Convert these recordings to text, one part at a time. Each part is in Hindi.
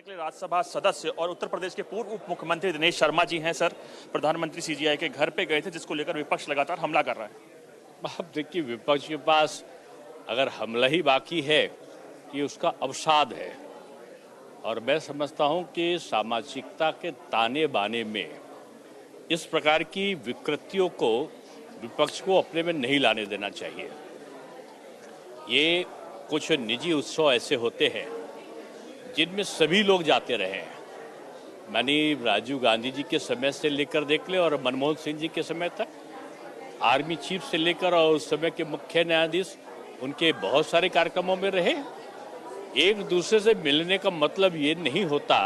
निकले राज्यसभा सदस्य और उत्तर प्रदेश के पूर्व उप मुख्यमंत्री दिनेश शर्मा जी हैं सर। प्रधानमंत्री सीजीआई के घर पे गए थे, जिसको लेकर विपक्ष लगातार हमला कर रहा है। अब देखिए, विपक्ष के पास अगर हमला ही बाकी है कि उसका अवसाद है, और मैं समझता हूं कि सामाजिकता के ताने बाने में इस प्रकार की विकृतियों को विपक्ष को अपने में नहीं लाने देना चाहिए। ये कुछ निजी उत्सव ऐसे होते हैं जिनमें सभी लोग जाते रहे हैं। मैंने राजीव गांधी जी के समय से लेकर देख ले और मनमोहन सिंह जी के समय तक, आर्मी चीफ से लेकर और उस समय के मुख्य न्यायाधीश, उनके बहुत सारे कार्यक्रमों में रहे। एक दूसरे से मिलने का मतलब ये नहीं होता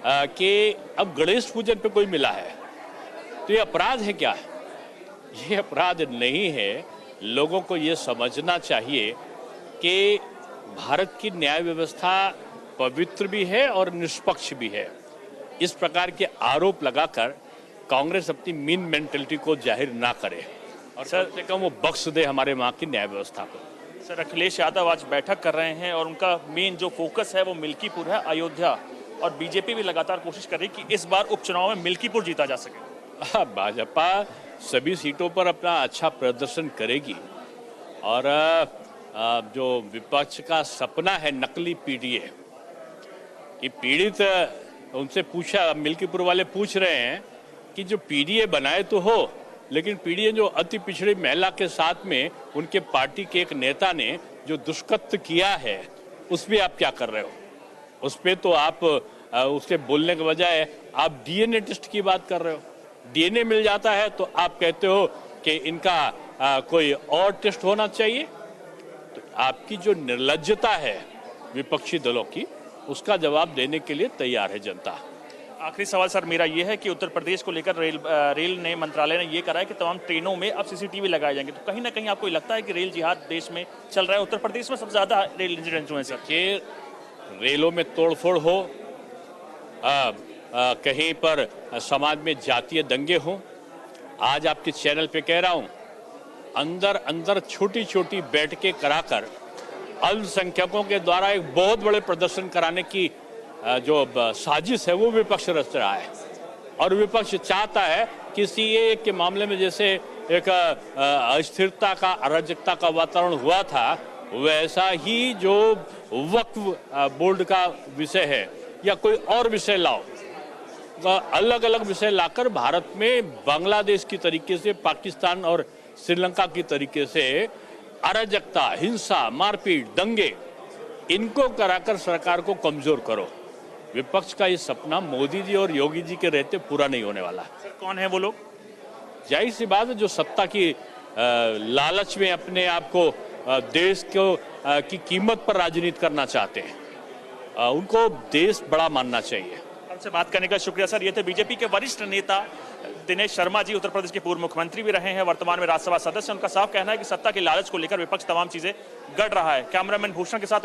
कि अब गणेश पूजन पे कोई मिला है तो ये अपराध है क्या? ये अपराध नहीं है। लोगों को ये समझना चाहिए कि भारत की न्याय व्यवस्था पवित्र भी है और निष्पक्ष भी है। इस प्रकार के आरोप लगाकर कांग्रेस अपनी मीन मेंटलिटी को जाहिर ना करे और सर से कम वो बख्श दे हमारे वहाँ की न्याय व्यवस्था को। सर, अखिलेश यादव आज बैठक कर रहे हैं और उनका मेन जो फोकस है वो मिल्कीपुर है, अयोध्या, और बीजेपी भी लगातार कोशिश कर रही है कि इस बार उपचुनाव में मिल्कीपुर जीता जा सके। भाजपा सभी सीटों पर अपना अच्छा प्रदर्शन करेगी और जो विपक्ष का सपना है नकली पीडीए, ये पीड़ित उनसे पूछा, मिल्कीपुर वाले पूछ रहे हैं कि जो पीडीए बनाए तो हो, लेकिन पीडीए जो अति पिछड़ी महिला के साथ में उनके पार्टी के एक नेता ने जो दुष्कृत्य किया है उस पर आप क्या कर रहे हो? उस पर तो आप उसके बोलने के बजाय आप डीएनए टेस्ट की बात कर रहे हो। डीएनए मिल जाता है तो आप कहते हो कि इनका कोई और टेस्ट होना चाहिए। तो आपकी जो निर्लज्जता है विपक्षी दलों की, उसका जवाब देने के लिए तैयार है जनता। आखिरी सवाल सर मेरा ये है कि उत्तर प्रदेश को लेकर रेल ने, मंत्रालय ने ये करा है कि तमाम ट्रेनों में अब सीसीटीवी लगाए जाएंगे, तो कहीं ना कहीं आपको लगता है कि रेल जिहाद देश में चल रहा है? उत्तर प्रदेश में सबसे ज्यादा रेल इंसिडेंट हुए हैं सर। कि रेलों में तोड़फोड़ हो, कहीं पर समाज में जातीय दंगे हों। आज आपके चैनल पे कह रहा हूं, अंदर अंदर छोटी छोटी बैठकें कराकर अल्पसंख्यकों के द्वारा एक बहुत बड़े प्रदर्शन कराने की जो साजिश है वो विपक्ष रच रहा है। और विपक्ष चाहता है कि सीएए के मामले में जैसे एक अस्थिरता का, अराजकता का वातावरण हुआ था, वैसा ही जो वक्फ बोर्ड का विषय है या कोई और विषय लाओ, अलग अलग विषय लाकर भारत में बांग्लादेश की तरीके से, पाकिस्तान और श्रीलंका की तरीके से अराजकता, हिंसा, मारपीट, दंगे, इनको कराकर सरकार को कमजोर करो। विपक्ष का ये सपना मोदी जी और योगी जी के रहते पूरा नहीं होने वाला। सर, कौन है वो लोग? जाहिर सी बात है, जो सत्ता की लालच में अपने आप को देश को की कीमत पर राजनीति करना चाहते हैं, उनको देश बड़ा मानना चाहिए। हमसे बात करने का शुक्रिया सर। ये थे बीजेपी के वरिष्ठ नेता दिनेश शर्मा जी, उत्तर प्रदेश के पूर्व मुख्यमंत्री भी रहे हैं, वर्तमान में राज्यसभा सदस्य। उनका साफ कहना है कि सत्ता के लालच को लेकर विपक्ष तमाम चीजें गढ़ रहा है। कैमरामैन भूषण के साथ